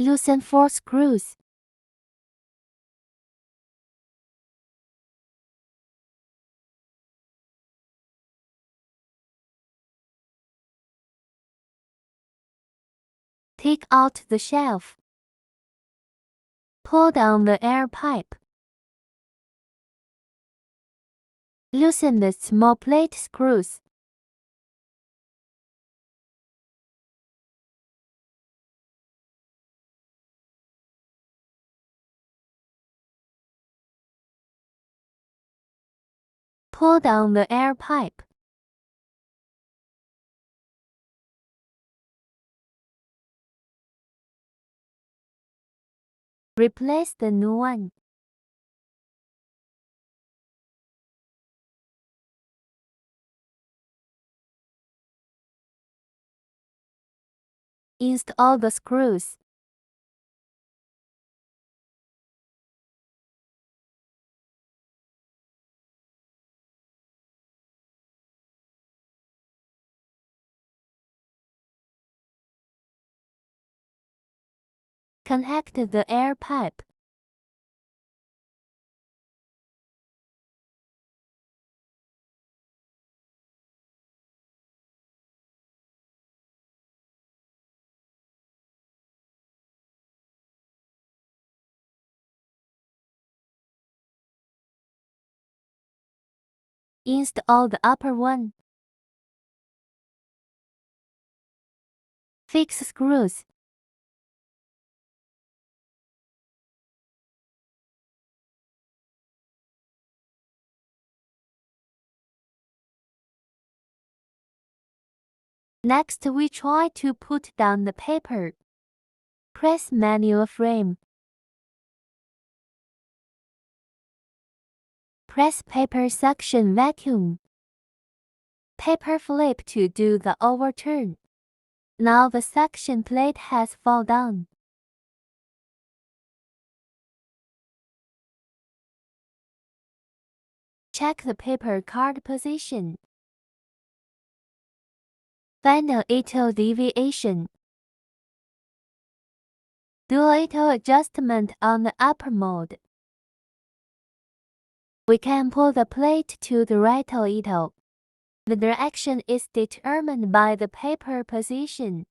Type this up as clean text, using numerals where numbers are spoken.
Loosen 4 screws. Take out the shelf. Pull down the air pipe. Loosen the small plate screws. Pull down the air pipe. Replace the new one. Install the screws. Connect the air pipe. Install the upper one. Fix screws. Next, we try to put down the paper. Press manual frame. Press paper suction vacuum. Paper flip to do the overturn. Now the suction plate has fall down. Check the paper card position. Find a little deviation. Do a little adjustment on the upper mold. We can pull the plate to the right a little. The direction is determined by the paper position.